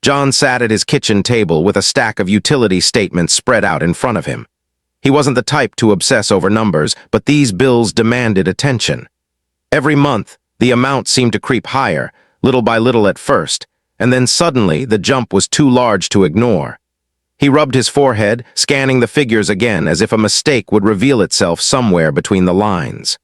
John sat at his kitchen table with a stack of utility statements spread out in front of him. He wasn't the type to obsess over numbers, but these bills demanded attention. Every month, the amount seemed to creep higher, little by little at first, and then suddenly the jump was too large to ignore. He rubbed his forehead, scanning the figures again as if a mistake would reveal itself somewhere between the lines.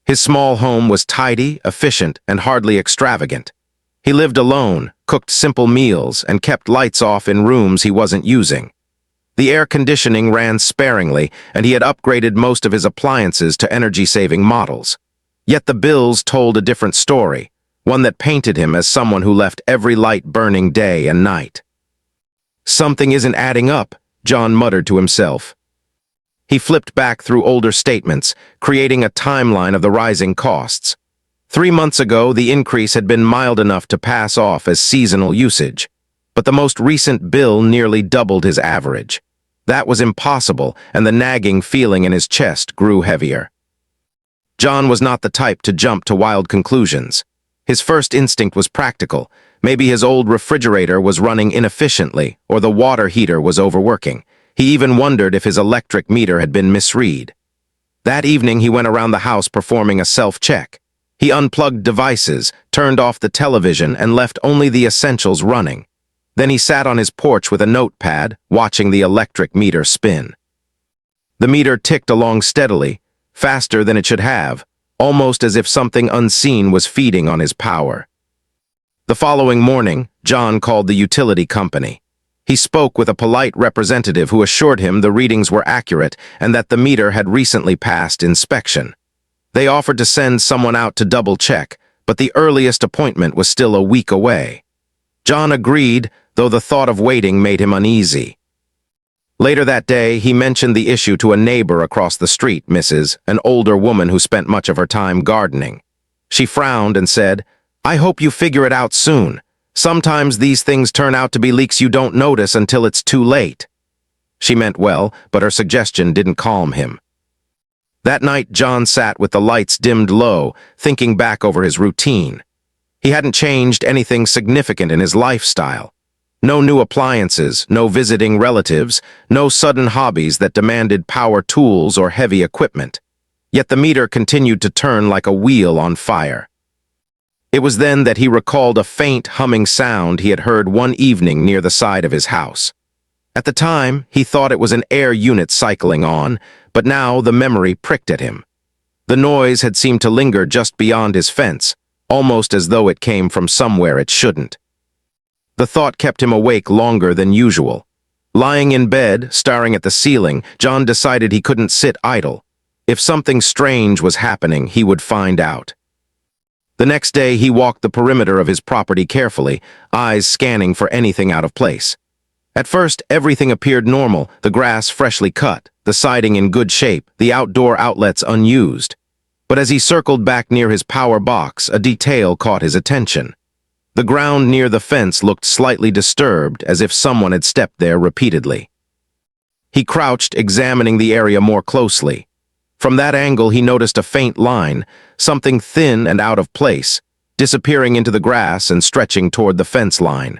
His small home was tidy, efficient, and hardly extravagant. He lived alone, cooked simple meals, and kept lights off in rooms he wasn't using. The air conditioning ran sparingly, and he had upgraded most of his appliances to energy-saving models. Yet the bills told a different story, one that painted him as someone who left every light burning day and night. "Something isn't adding up," John muttered to himself. He flipped back through older statements, creating a timeline of the rising costs. 3 months ago, the increase had been mild enough to pass off as seasonal usage, but the most recent bill nearly doubled his average. That was impossible, and the nagging feeling in his chest grew heavier. John was not the type to jump to wild conclusions. His first instinct was practical. Maybe his old refrigerator was running inefficiently, or the water heater was overworking. He even wondered if his electric meter had been misread. That evening, he went around the house performing a self-check. He unplugged devices, turned off the television, and left only the essentials running. Then he sat on his porch with a notepad, watching the electric meter spin. The meter ticked along steadily, faster than it should have, almost as if something unseen was feeding on his power. The following morning, John called the utility company. He spoke with a polite representative who assured him the readings were accurate and that the meter had recently passed inspection. They offered to send someone out to double-check, but the earliest appointment was still a week away. John agreed, though the thought of waiting made him uneasy. Later that day, he mentioned the issue to a neighbor across the street, an older woman who spent much of her time gardening. She frowned and said, "I hope you figure it out soon. Sometimes these things turn out to be leaks you don't notice until it's too late." She meant well, but her suggestion didn't calm him. That night, John sat with the lights dimmed low, thinking back over his routine. He hadn't changed anything significant in his lifestyle. No new appliances, no visiting relatives, no sudden hobbies that demanded power tools or heavy equipment. Yet the meter continued to turn like a wheel on fire. It was then that he recalled a faint humming sound he had heard one evening near the side of his house. At the time, he thought it was an air unit cycling on, but now the memory pricked at him. The noise had seemed to linger just beyond his fence, almost as though it came from somewhere it shouldn't. The thought kept him awake longer than usual. Lying in bed, staring at the ceiling, John decided he couldn't sit idle. If something strange was happening, he would find out. The next day, he walked the perimeter of his property carefully, eyes scanning for anything out of place. At first, everything appeared normal, the grass freshly cut, the siding in good shape, the outdoor outlets unused. But as he circled back near his power box, a detail caught his attention. The ground near the fence looked slightly disturbed, as if someone had stepped there repeatedly. He crouched, examining the area more closely. From that angle, he noticed a faint line, something thin and out of place, disappearing into the grass and stretching toward the fence line.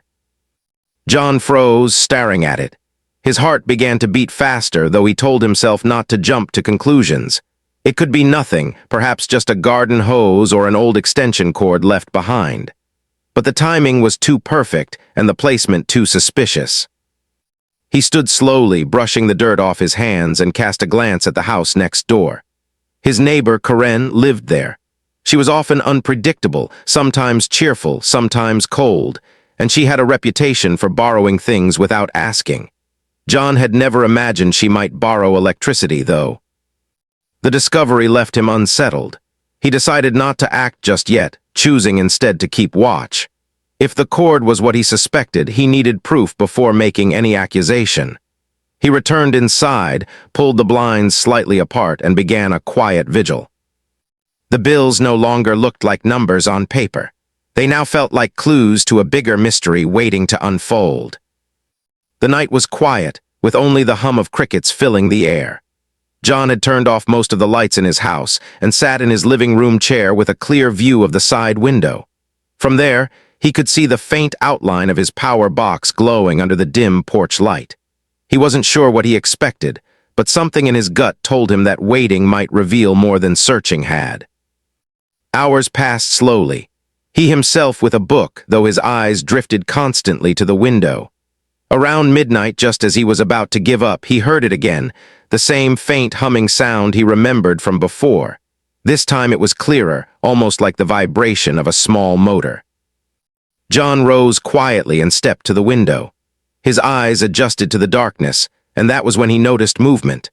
John froze, staring at it. His heart began to beat faster, though he told himself not to jump to conclusions. It could be nothing, perhaps just a garden hose or an old extension cord left behind. But the timing was too perfect and the placement too suspicious. He stood slowly, brushing the dirt off his hands, and cast a glance at the house next door. His neighbor, Karen, lived there. She was often unpredictable, sometimes cheerful, sometimes cold, and she had a reputation for borrowing things without asking. John had never imagined she might borrow electricity, though. The discovery left him unsettled. He decided not to act just yet, choosing instead to keep watch. If the cord was what he suspected, he needed proof before making any accusation. He returned inside, pulled the blinds slightly apart, and began a quiet vigil. The bills no longer looked like numbers on paper. They now felt like clues to a bigger mystery waiting to unfold. The night was quiet, with only the hum of crickets filling the air. John had turned off most of the lights in his house and sat in his living room chair with a clear view of the side window. From there, He could see the faint outline of his power box glowing under the dim porch light. He wasn't sure what he expected, but something in his gut told him that waiting might reveal more than searching had. Hours passed slowly, he himself with a book, though his eyes drifted constantly to the window. Around midnight, just as he was about to give up, he heard it again, the same faint humming sound he remembered from before. This time it was clearer, almost like the vibration of a small motor. John rose quietly and stepped to the window. His eyes adjusted to the darkness, and that was when he noticed movement.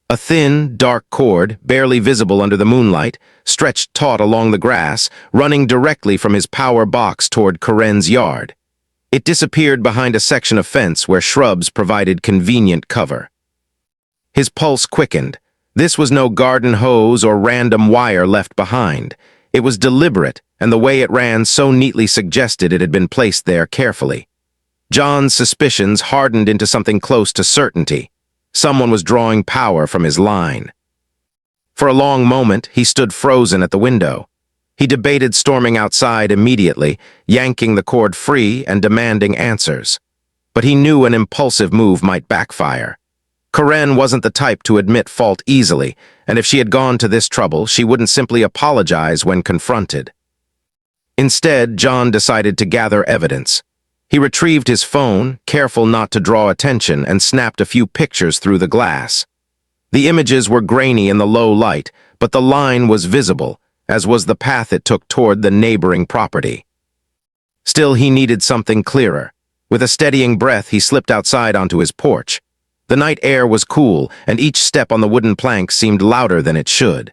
A thin, dark cord, barely visible under the moonlight, stretched taut along the grass, running directly from his power box toward Karen's yard. It disappeared behind a section of fence where shrubs provided convenient cover. His pulse quickened. This was no garden hose or random wire left behind. It was deliberate, and the way it ran so neatly suggested it had been placed there carefully. John's suspicions hardened into something close to certainty. Someone was drawing power from his line. For a long moment, he stood frozen at the window. He debated storming outside immediately, yanking the cord free and demanding answers. But he knew an impulsive move might backfire. Karen wasn't the type to admit fault easily, and if she had gone to this trouble, she wouldn't simply apologize when confronted. Instead, John decided to gather evidence. He retrieved his phone, careful not to draw attention, and snapped a few pictures through the glass. The images were grainy in the low light, but the line was visible, as was the path it took toward the neighboring property. Still, he needed something clearer. With a steadying breath, he slipped outside onto his porch. The night air was cool, and each step on the wooden plank seemed louder than it should.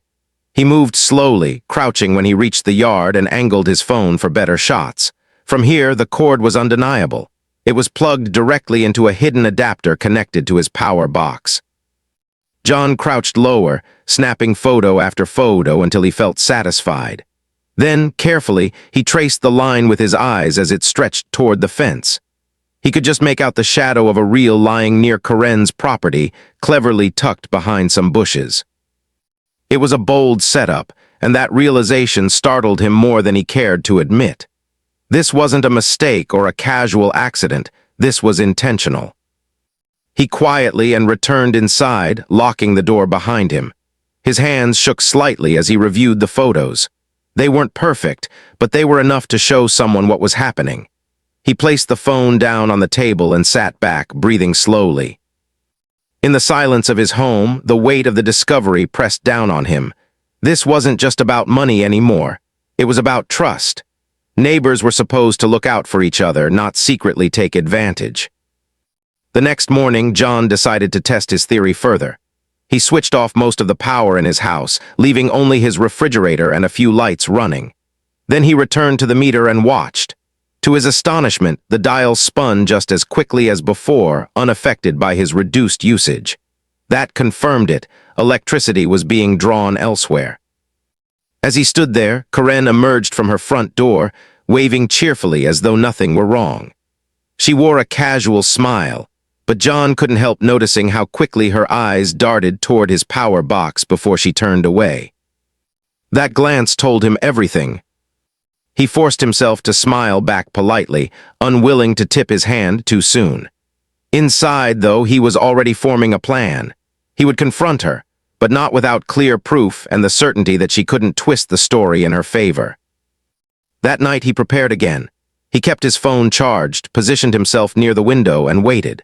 He moved slowly, crouching when he reached the yard and angled his phone for better shots. From here, the cord was undeniable. It was plugged directly into a hidden adapter connected to his power box. John crouched lower, snapping photo after photo until he felt satisfied. Then, carefully, he traced the line with his eyes as it stretched toward the fence. He could just make out the shadow of a reel lying near Karen's property, cleverly tucked behind some bushes. It was a bold setup, and that realization startled him more than he cared to admit. This wasn't a mistake or a casual accident, this was intentional. He quietly and returned inside, locking the door behind him. His hands shook slightly as he reviewed the photos. They weren't perfect, but they were enough to show someone what was happening. He placed the phone down on the table and sat back, breathing slowly. In the silence of his home, the weight of the discovery pressed down on him. This wasn't just about money anymore. It was about trust. Neighbors were supposed to look out for each other, not secretly take advantage. The next morning, John decided to test his theory further. He switched off most of the power in his house, leaving only his refrigerator and a few lights running. Then he returned to the meter and watched. To his astonishment, the dial spun just as quickly as before, unaffected by his reduced usage. That confirmed it. Electricity was being drawn elsewhere. As he stood there, Karen emerged from her front door, waving cheerfully as though nothing were wrong. She wore a casual smile, but John couldn't help noticing how quickly her eyes darted toward his power box before she turned away. That glance told him everything. He forced himself to smile back politely, unwilling to tip his hand too soon. Inside, though, he was already forming a plan. He would confront her, but not without clear proof and the certainty that she couldn't twist the story in her favor. That night he prepared again. He kept his phone charged, positioned himself near the window, and waited.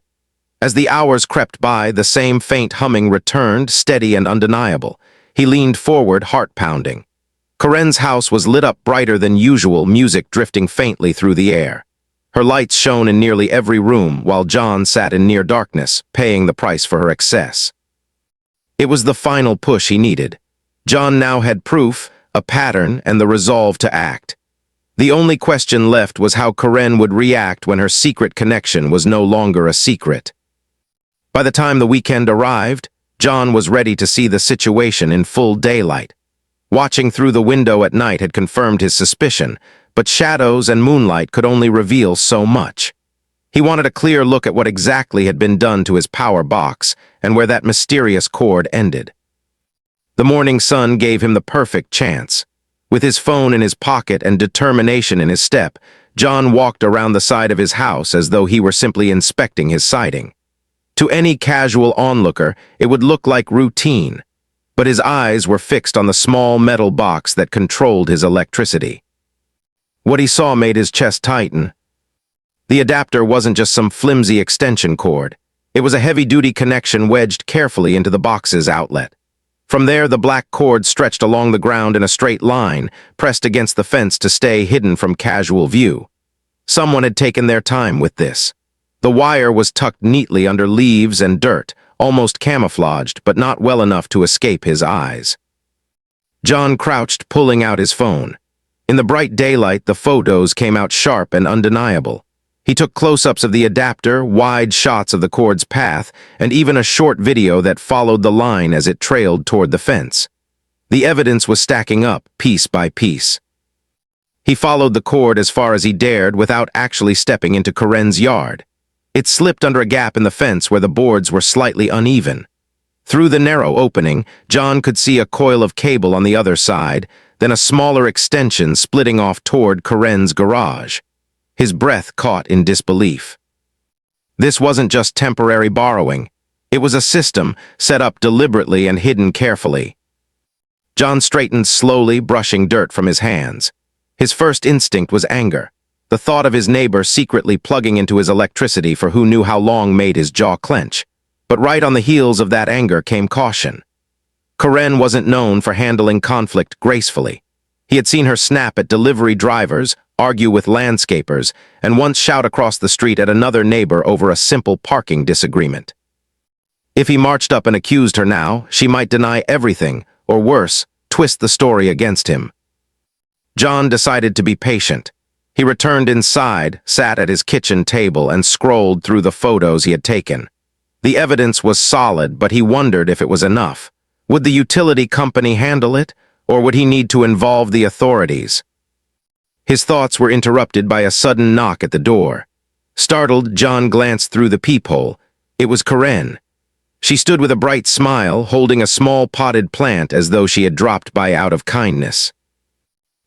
As the hours crept by, the same faint humming returned, steady and undeniable. He leaned forward, heart pounding. Karen's house was lit up brighter than usual, music drifting faintly through the air. Her lights shone in nearly every room, while John sat in near darkness, paying the price for her excess. It was the final push he needed. John now had proof, a pattern, and the resolve to act. The only question left was how Karen would react when her secret connection was no longer a secret. By the time the weekend arrived, John was ready to see the situation in full daylight. Watching through the window at night had confirmed his suspicion, but shadows and moonlight could only reveal so much. He wanted a clear look at what exactly had been done to his power box and where that mysterious cord ended. The morning sun gave him the perfect chance. With his phone in his pocket and determination in his step, John walked around the side of his house as though he were simply inspecting his siding. To any casual onlooker, it would look like routine, but his eyes were fixed on the small metal box that controlled his electricity. What he saw made his chest tighten. The adapter wasn't just some flimsy extension cord. It was a heavy-duty connection wedged carefully into the box's outlet. From there, the black cord stretched along the ground in a straight line, pressed against the fence to stay hidden from casual view. Someone had taken their time with this. The wire was tucked neatly under leaves and dirt, almost camouflaged, but not well enough to escape his eyes. John crouched, pulling out his phone. In the bright daylight, the photos came out sharp and undeniable. He took close-ups of the adapter, wide shots of the cord's path, and even a short video that followed the line as it trailed toward the fence. The evidence was stacking up, piece by piece. He followed the cord as far as he dared without actually stepping into Karen's yard. It slipped under a gap in the fence where the boards were slightly uneven. Through the narrow opening, John could see a coil of cable on the other side, then a smaller extension splitting off toward Karen's garage. His breath caught in disbelief. This wasn't just temporary borrowing. It was a system set up deliberately and hidden carefully. John straightened slowly, brushing dirt from his hands. His first instinct was anger. The thought of his neighbor secretly plugging into his electricity for who knew how long made his jaw clench. But right on the heels of that anger came caution. Karen wasn't known for handling conflict gracefully. He had seen her snap at delivery drivers, argue with landscapers, and once shout across the street at another neighbor over a simple parking disagreement. If he marched up and accused her now, she might deny everything, or worse, twist the story against him. John decided to be patient. He returned inside, sat at his kitchen table, and scrolled through the photos he had taken. The evidence was solid, but he wondered if it was enough. Would the utility company handle it, or would he need to involve the authorities? His thoughts were interrupted by a sudden knock at the door. Startled, John glanced through the peephole. It was Karen. She stood with a bright smile, holding a small potted plant as though she had dropped by out of kindness.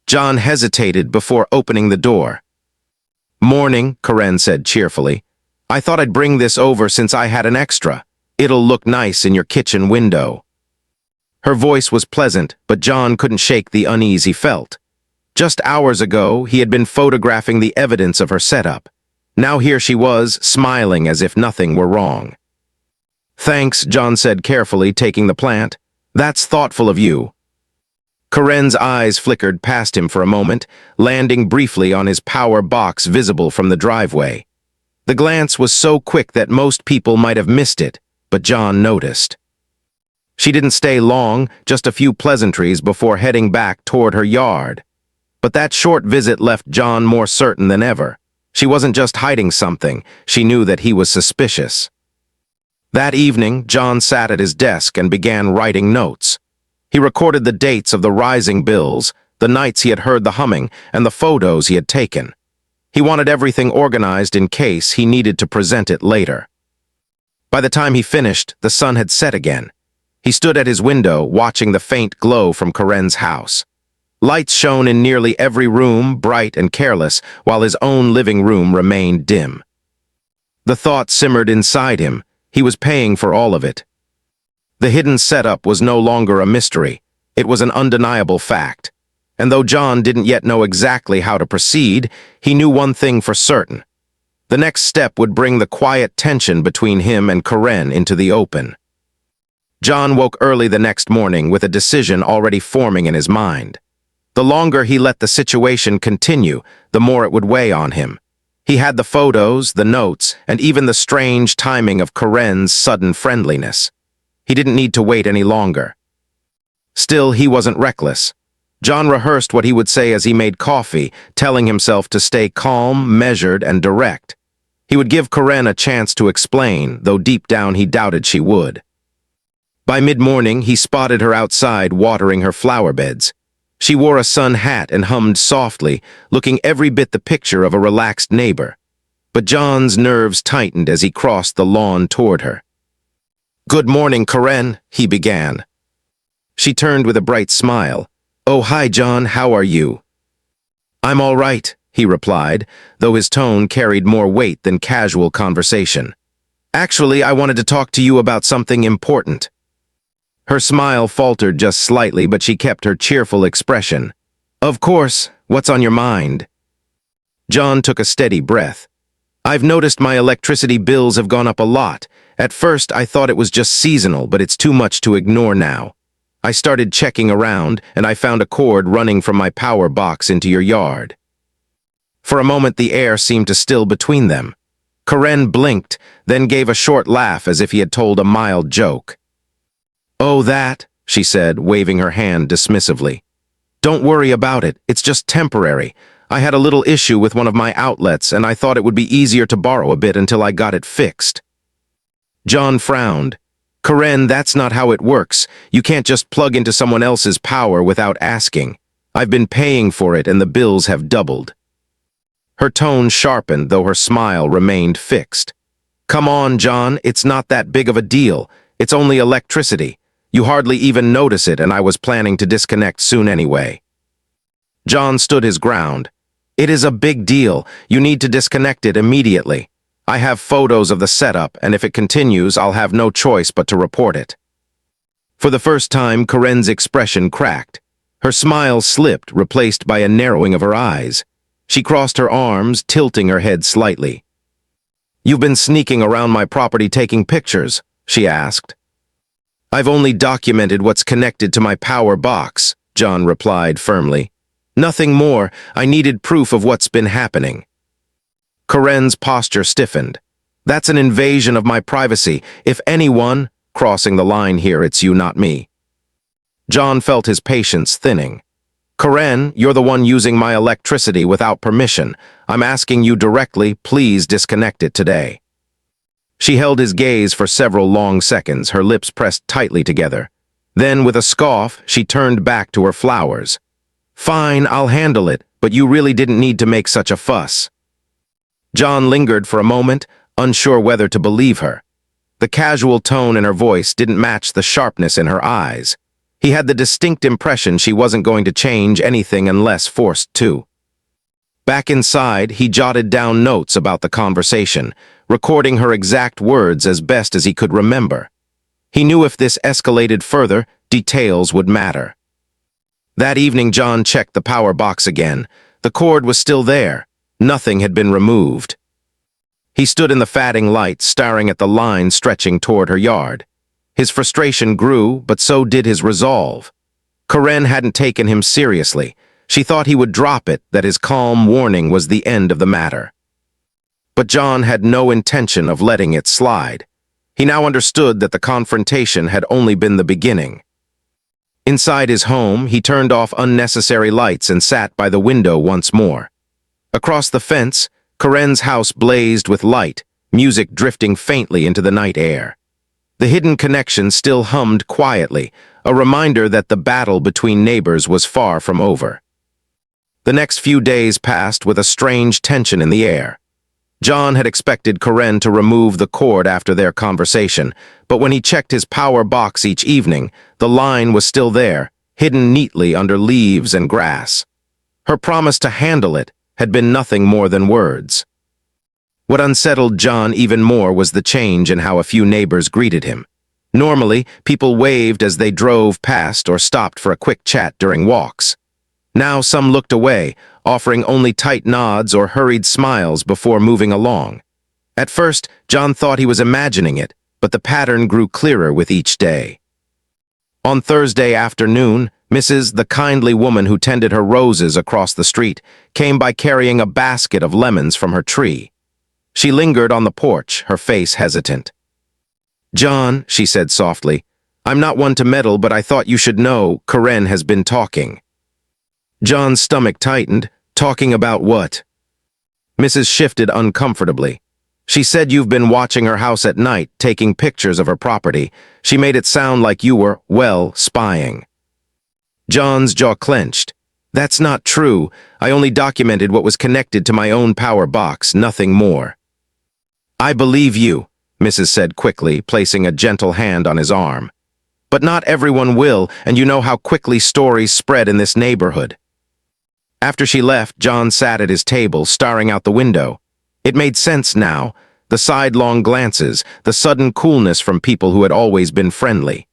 John hesitated before opening the door. "Morning," Karen said cheerfully. "I thought I'd bring this over since I had an extra. It'll look nice in your kitchen window." Her voice was pleasant, but John couldn't shake the unease he felt. Just hours ago, he had been photographing the evidence of her setup. Now here she was, smiling as if nothing were wrong. "Thanks," John said carefully, taking the plant. "That's thoughtful of you." Karen's eyes flickered past him for a moment, landing briefly on his power box visible from the driveway. The glance was so quick that most people might have missed it, but John noticed. She didn't stay long, just a few pleasantries before heading back toward her yard. But that short visit left John more certain than ever. She wasn't just hiding something, she knew that he was suspicious. That evening, John sat at his desk and began writing notes. He recorded the dates of the rising bills, the nights he had heard the humming, and the photos he had taken. He wanted everything organized in case he needed to present it later. By the time he finished, the sun had set again. He stood at his window, watching the faint glow from Karen's house. Lights shone in nearly every room, bright and careless, while his own living room remained dim. The thought simmered inside him. He was paying for all of it. The hidden setup was no longer a mystery. It was an undeniable fact. And though John didn't yet know exactly how to proceed, he knew one thing for certain. The next step would bring the quiet tension between him and Karen into the open. John woke early the next morning with a decision already forming in his mind. The longer he let the situation continue, the more it would weigh on him. He had the photos, the notes, and even the strange timing of Karen's sudden friendliness. He didn't need to wait any longer. Still, he wasn't reckless. John rehearsed what he would say as he made coffee, telling himself to stay calm, measured, and direct. He would give Karen a chance to explain, though deep down he doubted she would. By mid-morning, he spotted her outside watering her flower beds. She wore a sun hat and hummed softly, looking every bit the picture of a relaxed neighbor. But John's nerves tightened as he crossed the lawn toward her. "Good morning, Karen," he began. She turned with a bright smile. "Oh, hi, John, how are you?" "I'm all right," he replied, though his tone carried more weight than casual conversation. Actually, I wanted to talk to you about something important. Her smile faltered just slightly, but she kept her cheerful expression. Of course, what's on your mind? John took a steady breath. I've noticed my electricity bills have gone up a lot. At first, I thought it was just seasonal, but it's too much to ignore now. I started checking around, and I found a cord running from my power box into your yard. For a moment, the air seemed to still between them. Karen blinked, then gave a short laugh as if he had told a mild joke. Oh, that, she said, waving her hand dismissively. Don't worry about it, it's just temporary. I had a little issue with one of my outlets, and I thought it would be easier to borrow a bit until I got it fixed. John frowned. Karen, that's not how it works. You can't just plug into someone else's power without asking. I've been paying for it, and the bills have doubled. Her tone sharpened, though her smile remained fixed. Come on, John, it's not that big of a deal. It's only electricity. You hardly even notice it, and I was planning to disconnect soon anyway. John stood his ground. It is a big deal. You need to disconnect it immediately. I have photos of the setup, and if it continues, I'll have no choice but to report it. For the first time, Karen's expression cracked. Her smile slipped, replaced by a narrowing of her eyes. She crossed her arms, tilting her head slightly. You've been sneaking around my property taking pictures, she asked. I've only documented what's connected to my power box, John replied firmly. Nothing more. I needed proof of what's been happening. Karen's posture stiffened. That's an invasion of my privacy. If anyone, crossing the line here, it's you, not me. John felt his patience thinning. Karen, you're the one using my electricity without permission. I'm asking you directly, please disconnect it today. She held his gaze for several long seconds, her lips pressed tightly together. Then, with a scoff, she turned back to her flowers. Fine, I'll handle it, but you really didn't need to make such a fuss. John lingered for a moment, unsure whether to believe her. The casual tone in her voice didn't match the sharpness in her eyes. He had the distinct impression she wasn't going to change anything unless forced to. Back inside, he jotted down notes about the conversation, recording her exact words as best as he could remember. He knew if this escalated further, details would matter. That evening, John checked the power box again. The cord was still there. Nothing had been removed. He stood in the fading light, staring at the line stretching toward her yard. His frustration grew, but so did his resolve. Karen hadn't taken him seriously. She thought he would drop it, that his calm warning was the end of the matter. But John had no intention of letting it slide. He now understood that the confrontation had only been the beginning. Inside his home, he turned off unnecessary lights and sat by the window once more. Across the fence, Karen's house blazed with light, music drifting faintly into the night air. The hidden connection still hummed quietly, a reminder that the battle between neighbors was far from over. The next few days passed with a strange tension in the air. John had expected Karen to remove the cord after their conversation, but when he checked his power box each evening, the line was still there, hidden neatly under leaves and grass. Her promise to handle it had been nothing more than words. What unsettled John even more was the change in how a few neighbors greeted him. Normally, people waved as they drove past or stopped for a quick chat during walks. Now some looked away, offering only tight nods or hurried smiles before moving along. At first, John thought he was imagining it, but the pattern grew clearer with each day. On Thursday afternoon, Mrs. the kindly woman who tended her roses across the street came by carrying a basket of lemons from her tree. She lingered on the porch, her face hesitant. John, she said softly, I'm not one to meddle, but I thought you should know Karen has been talking. John's stomach tightened. Talking about what? Mrs. shifted uncomfortably. She said you've been watching her house at night, taking pictures of her property. She made it sound like you were, well, spying. John's jaw clenched. That's not true. I only documented what was connected to my own power box, nothing more. I believe you, Mrs. said quickly, placing a gentle hand on his arm. But not everyone will, and you know how quickly stories spread in this neighborhood. After she left, John sat at his table, staring out the window. It made sense now. The sidelong glances, the sudden coolness from people who had always been friendly.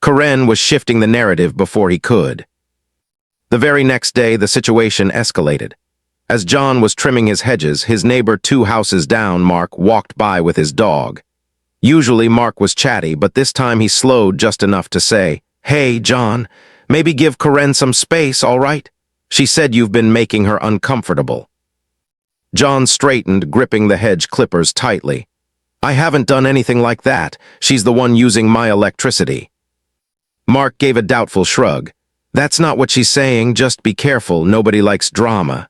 Karen was shifting the narrative before he could. The very next day, the situation escalated. As John was trimming his hedges, his neighbor 2 houses down, Mark, walked by with his dog. Usually Mark was chatty, but this time he slowed just enough to say, "Hey, John, maybe give Karen some space, all right? She said you've been making her uncomfortable." John straightened, gripping the hedge clippers tightly. "I haven't done anything like that. She's the one using my electricity." Mark gave a doubtful shrug. "That's not what she's saying, just be careful, nobody likes drama."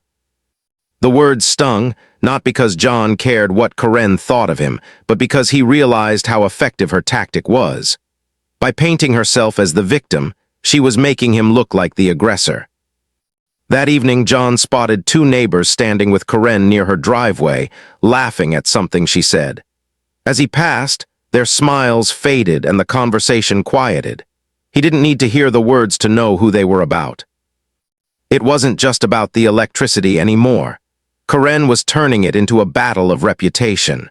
The words stung, not because John cared what Karen thought of him, but because he realized how effective her tactic was. By painting herself as the victim, she was making him look like the aggressor. That evening, John spotted 2 neighbors standing with Karen near her driveway, laughing at something she said. As he passed, their smiles faded and the conversation quieted. He didn't need to hear the words to know who they were about. It wasn't just about the electricity anymore. Karen was turning it into a battle of reputation.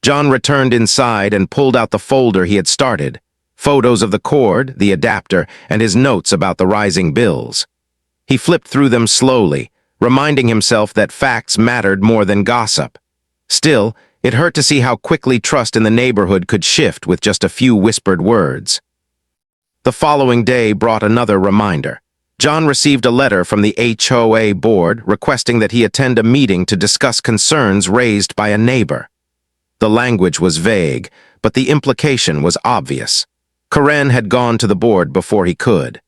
John returned inside and pulled out the folder he had started, photos of the cord, the adapter, and his notes about the rising bills. He flipped through them slowly, reminding himself that facts mattered more than gossip. Still, it hurt to see how quickly trust in the neighborhood could shift with just a few whispered words. The following day brought another reminder. John received a letter from the HOA board requesting that he attend a meeting to discuss concerns raised by a neighbor. The language was vague, but the implication was obvious. Karen had gone to the board before he could.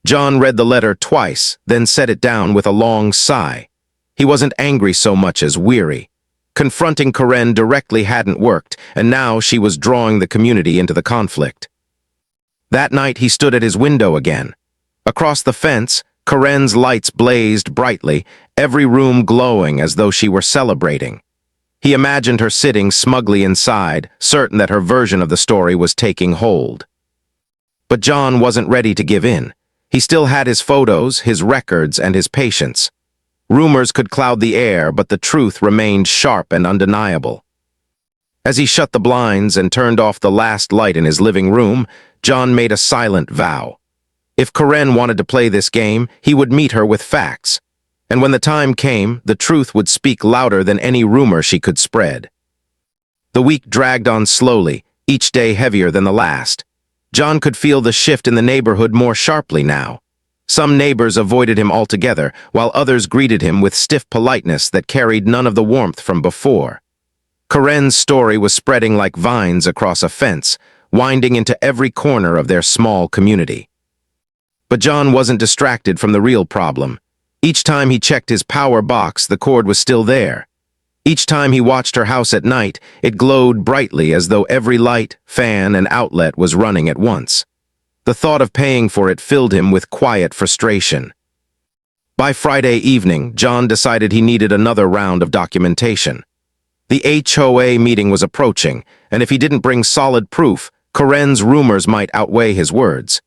John read the letter twice, then set it down with a long sigh. He wasn't angry so much as weary. Confronting Karen directly hadn't worked, and now she was drawing the community into the conflict. That night he stood at his window again. Across the fence, Karen's lights blazed brightly, every room glowing as though she were celebrating. He imagined her sitting smugly inside, certain that her version of the story was taking hold. But John wasn't ready to give in. He still had his photos, his records, and his patience. Rumors could cloud the air, but the truth remained sharp and undeniable. As he shut the blinds and turned off the last light in his living room, John made a silent vow. If Karen wanted to play this game, he would meet her with facts. And when the time came, the truth would speak louder than any rumor she could spread. The week dragged on slowly, each day heavier than the last. John could feel the shift in the neighborhood more sharply now. Some neighbors avoided him altogether, while others greeted him with stiff politeness that carried none of the warmth from before. Karen's story was spreading like vines across a fence, winding into every corner of their small community. But John wasn't distracted from the real problem. Each time he checked his power box, the cord was still there. Each time he watched her house at night, it glowed brightly as though every light, fan, and outlet was running at once. The thought of paying for it filled him with quiet frustration. By Friday evening, John decided he needed another round of documentation. The HOA meeting was approaching, and if he didn't bring solid proof, Karen's rumors might outweigh his words.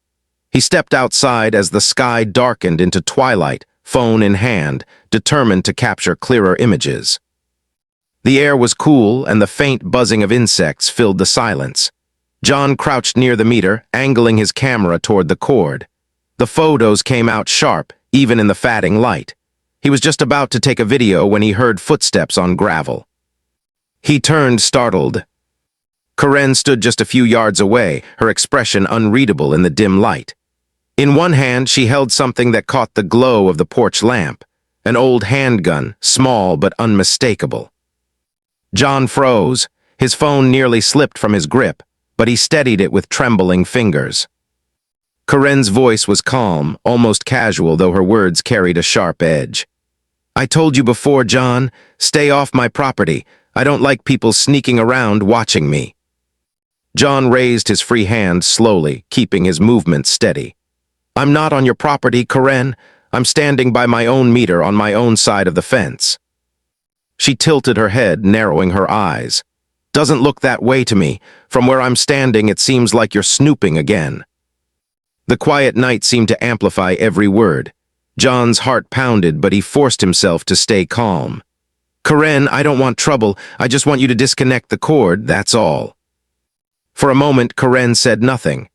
He stepped outside as the sky darkened into twilight, phone in hand, determined to capture clearer images. The air was cool, and the faint buzzing of insects filled the silence. John crouched near the meter, angling his camera toward the cord. The photos came out sharp, even in the fading light. He was just about to take a video when he heard footsteps on gravel. He turned, startled. Karen stood just a few yards away, her expression unreadable in the dim light. In one hand, she held something that caught the glow of the porch lamp, an old handgun, small but unmistakable. John froze. His phone nearly slipped from his grip, but he steadied it with trembling fingers. Karen's voice was calm, almost casual, though her words carried a sharp edge. "I told you before, John, stay off my property. I don't like people sneaking around watching me." John raised his free hand slowly, keeping his movement steady. "I'm not on your property, Karen. I'm standing by my own meter on my own side of the fence." She tilted her head, narrowing her eyes. "Doesn't look that way to me. From where I'm standing, it seems like you're snooping again." The quiet night seemed to amplify every word. John's heart pounded, but he forced himself to stay calm. "Karen, I don't want trouble. I just want you to disconnect the cord, that's all." For a moment, Karen said nothing.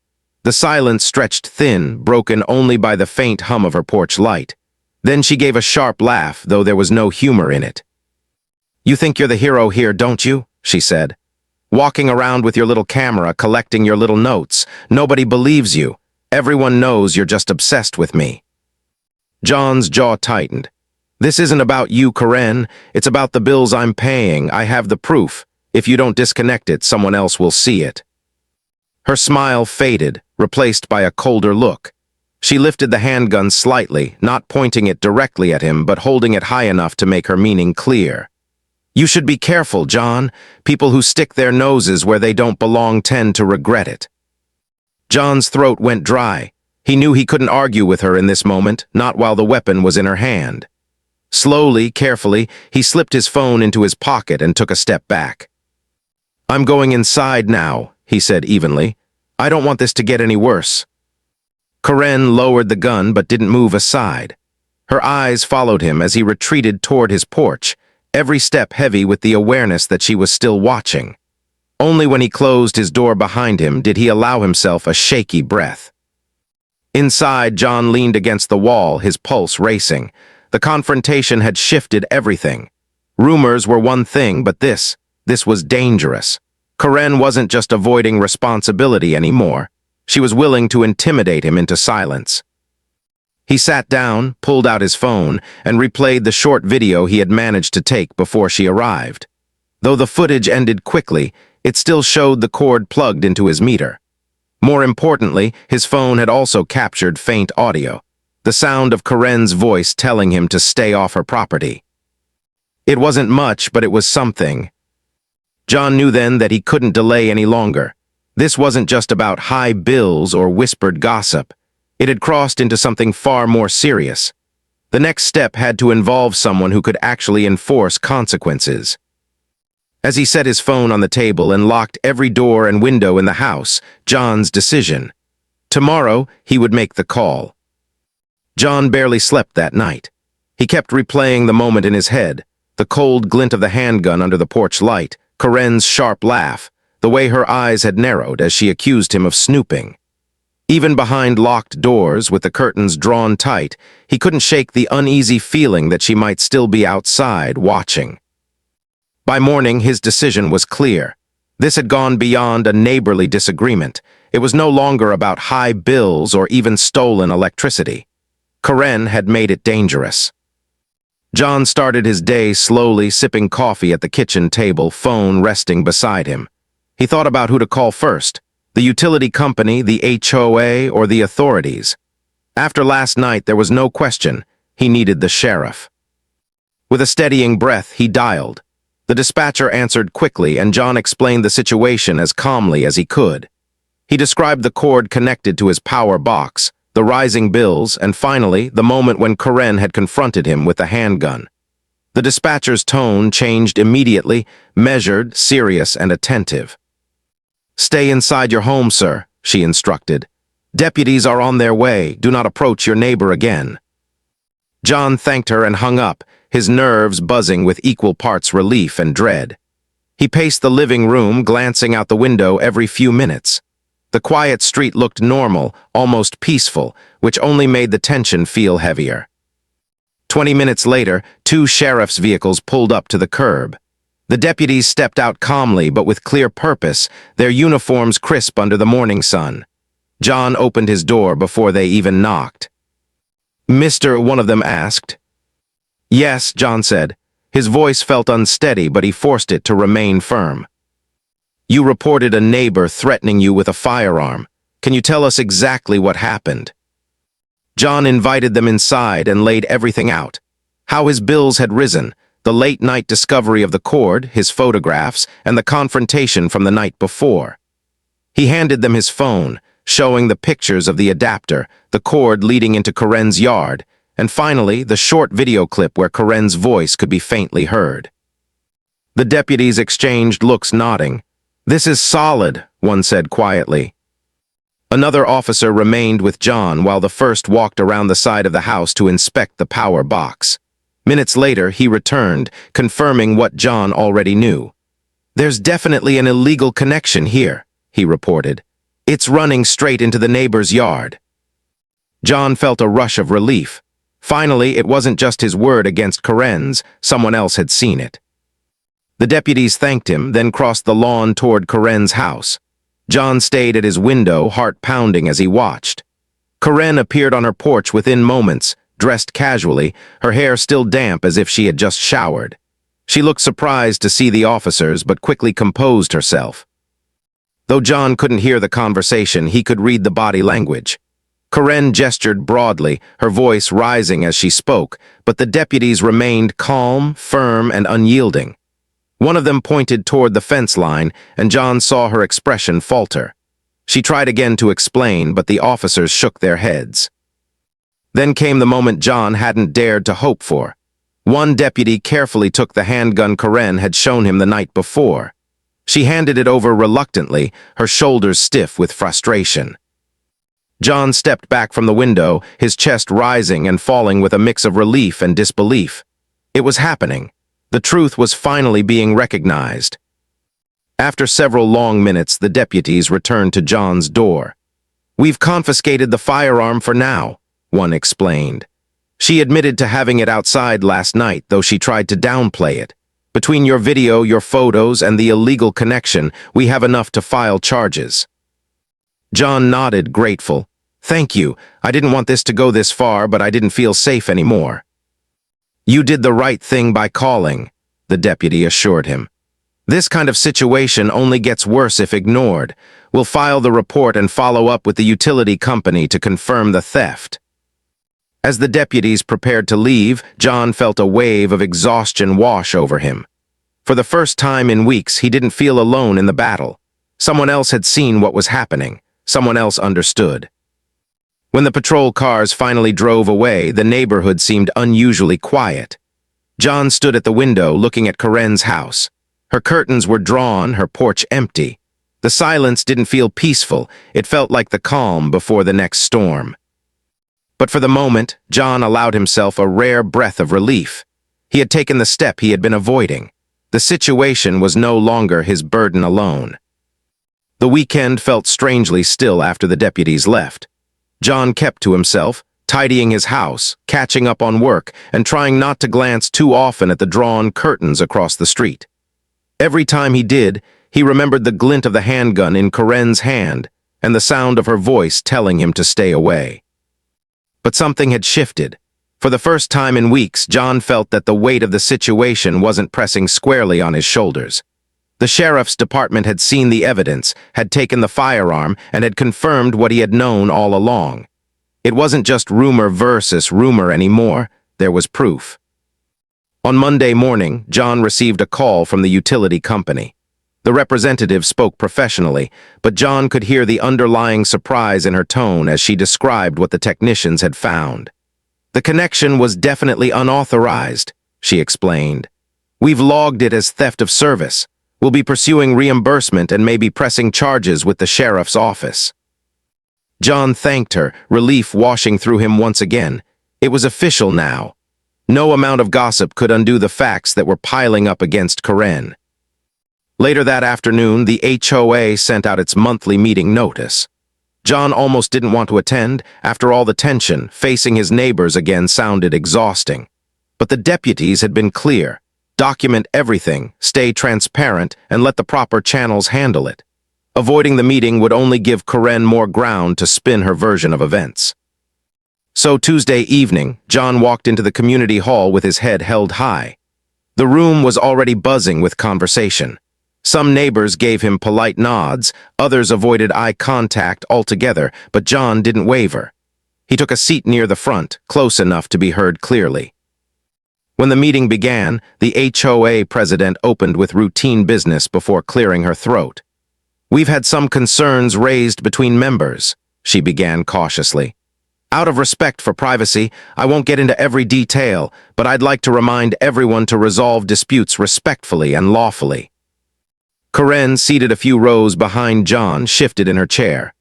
The silence stretched thin, broken only by the faint hum of her porch light. Then she gave a sharp laugh, though there was no humor in it. "You think you're the hero here, don't you?" she said. "Walking around with your little camera, collecting your little notes. Nobody believes you. Everyone knows you're just obsessed with me." John's jaw tightened. "This isn't about you, Karen. It's about the bills I'm paying. I have the proof. If you don't disconnect it, someone else will see it." Her smile faded, replaced by a colder look. She lifted the handgun slightly, not pointing it directly at him, but holding it high enough to make her meaning clear. "You should be careful, John. People who stick their noses where they don't belong tend to regret it." John's throat went dry. He knew he couldn't argue with her in this moment, not while the weapon was in her hand. Slowly, carefully, he slipped his phone into his pocket and took a step back. "I'm going inside now," he said evenly. "I don't want this to get any worse." Karen lowered the gun but didn't move aside. Her eyes followed him as he retreated toward his porch, every step heavy with the awareness that she was still watching. Only when he closed his door behind him did he allow himself a shaky breath. Inside, John leaned against the wall, his pulse racing. The confrontation had shifted everything. Rumors were one thing, but this was dangerous. Karen wasn't just avoiding responsibility anymore. She was willing to intimidate him into silence. He sat down, pulled out his phone, and replayed the short video he had managed to take before she arrived. Though the footage ended quickly, it still showed the cord plugged into his meter. More importantly, his phone had also captured faint audio, the sound of Karen's voice telling him to stay off her property. It wasn't much, but it was something. John knew then that he couldn't delay any longer. This wasn't just about high bills or whispered gossip. It had crossed into something far more serious. The next step had to involve someone who could actually enforce consequences. As he set his phone on the table and locked every door and window in the house, John's decision. Tomorrow, he would make the call. John barely slept that night. He kept replaying the moment in his head, the cold glint of the handgun under the porch light, Karen's sharp laugh, the way her eyes had narrowed as she accused him of snooping. Even behind locked doors, with the curtains drawn tight, he couldn't shake the uneasy feeling that she might still be outside, watching. By morning, his decision was clear. This had gone beyond a neighborly disagreement. It was no longer about high bills or even stolen electricity. Karen had made it dangerous. John started his day slowly, sipping coffee at the kitchen table, phone resting beside him. He thought about who to call first, the utility company, the HOA, or the authorities. After last night, there was no question. He needed the sheriff. With a steadying breath, he dialed. The dispatcher answered quickly, and John explained the situation as calmly as he could. He described the cord connected to his power box, the rising bills, and finally, the moment when Karen had confronted him with a handgun. The dispatcher's tone changed immediately, measured, serious, and attentive. "Stay inside your home, sir," she instructed. "Deputies are on their way. Do not approach your neighbor again." John thanked her and hung up, his nerves buzzing with equal parts relief and dread. He paced the living room, glancing out the window every few minutes. The quiet street looked normal, almost peaceful, which only made the tension feel heavier. 20 minutes later, 2 sheriff's vehicles pulled up to the curb. The deputies stepped out calmly but with clear purpose, their uniforms crisp under the morning sun. John opened his door before they even knocked. "Mr. one of them asked. "Yes," John said. His voice felt unsteady, but he forced it to remain firm. "You reported a neighbor threatening you with a firearm. Can you tell us exactly what happened?" John invited them inside and laid everything out. How his bills had risen, the late-night discovery of the cord, his photographs, and the confrontation from the night before. He handed them his phone, showing the pictures of the adapter, the cord leading into Karen's yard, and finally, the short video clip where Karen's voice could be faintly heard. The deputies exchanged looks, nodding. "This is solid," one said quietly. Another officer remained with John while the first walked around the side of the house to inspect the power box. Minutes later, he returned, confirming what John already knew. "There's definitely an illegal connection here," he reported. "It's running straight into the neighbor's yard." John felt a rush of relief. Finally, it wasn't just his word against Karen's, someone else had seen it. The deputies thanked him, then crossed the lawn toward Karen's house. John stayed at his window, heart pounding as he watched. Karen appeared on her porch within moments, dressed casually, her hair still damp as if she had just showered. She looked surprised to see the officers, but quickly composed herself. Though John couldn't hear the conversation, he could read the body language. Karen gestured broadly, her voice rising as she spoke, but the deputies remained calm, firm, and unyielding. One of them pointed toward the fence line, and John saw her expression falter. She tried again to explain, but the officers shook their heads. Then came the moment John hadn't dared to hope for. One deputy carefully took the handgun Karen had shown him the night before. She handed it over reluctantly, her shoulders stiff with frustration. John stepped back from the window, his chest rising and falling with a mix of relief and disbelief. It was happening. The truth was finally being recognized. After several long minutes, the deputies returned to John's door. "We've confiscated the firearm for now," one explained. "She admitted to having it outside last night, though she tried to downplay it. Between your video, your photos, and the illegal connection, we have enough to file charges." John nodded, grateful. "Thank you. I didn't want this to go this far, but I didn't feel safe anymore." "You did the right thing by calling," the deputy assured him. "This kind of situation only gets worse if ignored. We'll file the report and follow up with the utility company to confirm the theft." As the deputies prepared to leave, John felt a wave of exhaustion wash over him. For the first time in weeks, he didn't feel alone in the battle. Someone else had seen what was happening. Someone else understood. When the patrol cars finally drove away, the neighborhood seemed unusually quiet. John stood at the window looking at Karen's house. Her curtains were drawn, her porch empty. The silence didn't feel peaceful, it felt like the calm before the next storm. But for the moment, John allowed himself a rare breath of relief. He had taken the step he had been avoiding. The situation was no longer his burden alone. The weekend felt strangely still after the deputies left. John kept to himself, tidying his house, catching up on work, and trying not to glance too often at the drawn curtains across the street. Every time he did, he remembered the glint of the handgun in Karen's hand and the sound of her voice telling him to stay away. But something had shifted. For the first time in weeks, John felt that the weight of the situation wasn't pressing squarely on his shoulders. The sheriff's department had seen the evidence, had taken the firearm, and had confirmed what he had known all along. It wasn't just rumor versus rumor anymore, there was proof. On Monday morning, John received a call from the utility company. The representative spoke professionally, but John could hear the underlying surprise in her tone as she described what the technicians had found. "The connection was definitely unauthorized," she explained. "We've logged it as theft of service. We'll be pursuing reimbursement and maybe pressing charges with the sheriff's office." John thanked her, relief washing through him once again. It was official now. No amount of gossip could undo the facts that were piling up against Karen. Later that afternoon, the HOA sent out its monthly meeting notice. John almost didn't want to attend. After all the tension, facing his neighbors again sounded exhausting. But the deputies had been clear. Document everything, stay transparent, and let the proper channels handle it. Avoiding the meeting would only give Karen more ground to spin her version of events. So Tuesday evening, John walked into the community hall with his head held high. The room was already buzzing with conversation. Some neighbors gave him polite nods, others avoided eye contact altogether, but John didn't waver. He took a seat near the front, close enough to be heard clearly. When the meeting began, the HOA president opened with routine business before clearing her throat. "We've had some concerns raised between members," she began cautiously. "Out of respect for privacy, I won't get into every detail, but I'd like to remind everyone to resolve disputes respectfully and lawfully." Karen, seated a few rows behind John, shifted in her chair.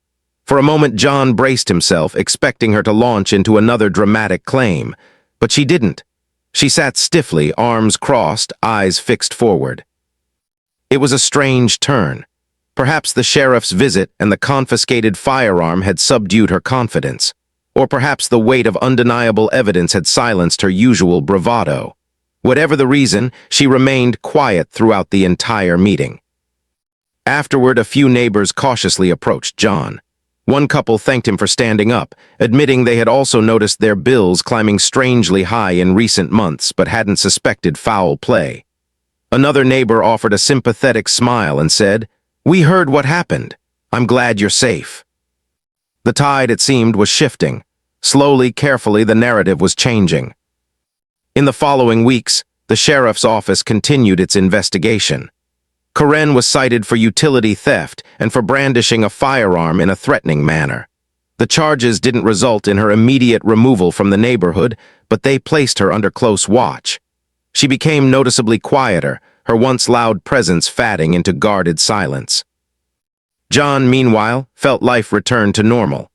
For a moment, John braced himself, expecting her to launch into another dramatic claim. But she didn't. She sat stiffly, arms crossed, eyes fixed forward. It was a strange turn. Perhaps the sheriff's visit and the confiscated firearm had subdued her confidence. Or perhaps the weight of undeniable evidence had silenced her usual bravado. Whatever the reason, she remained quiet throughout the entire meeting. Afterward, a few neighbors cautiously approached John. One couple thanked him for standing up, admitting they had also noticed their bills climbing strangely high in recent months but hadn't suspected foul play. Another neighbor offered a sympathetic smile and said, "We heard what happened. I'm glad you're safe." The tide, it seemed, was shifting. Slowly, carefully, the narrative was changing. In the following weeks, the sheriff's office continued its investigation. Hoakaren was cited for utility theft and for brandishing a firearm in a threatening manner. The charges didn't result in her immediate removal from the neighborhood, but they placed her under close watch. She became noticeably quieter, her once loud presence fading into guarded silence. John, meanwhile, felt life return to normal.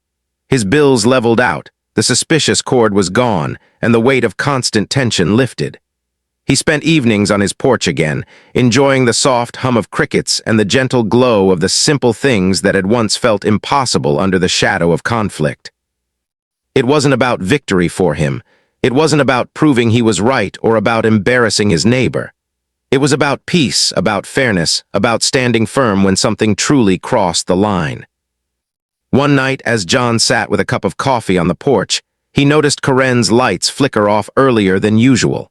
His bills leveled out, the suspicious chord was gone, and the weight of constant tension lifted. He spent evenings on his porch again, enjoying the soft hum of crickets and the gentle glow of the simple things that had once felt impossible under the shadow of conflict. It wasn't about victory for him. It wasn't about proving he was right or about embarrassing his neighbor. It was about peace, about fairness, about standing firm when something truly crossed the line. One night, as John sat with a cup of coffee on the porch, he noticed Hoakaren's lights flicker off earlier than usual.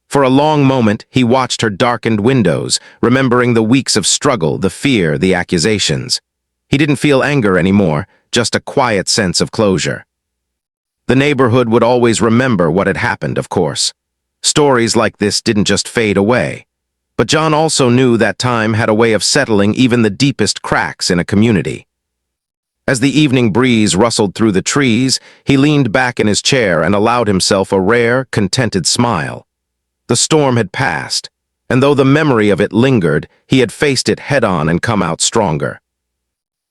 For a long moment, he watched her darkened windows, remembering the weeks of struggle, the fear, the accusations. He didn't feel anger anymore, just a quiet sense of closure. The neighborhood would always remember what had happened, of course. Stories like this didn't just fade away. But John also knew that time had a way of settling even the deepest cracks in a community. As the evening breeze rustled through the trees, he leaned back in his chair and allowed himself a rare, contented smile. The storm had passed, and though the memory of it lingered, he had faced it head-on and come out stronger.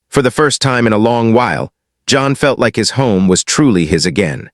For the first time in a long while, John felt like his home was truly his again.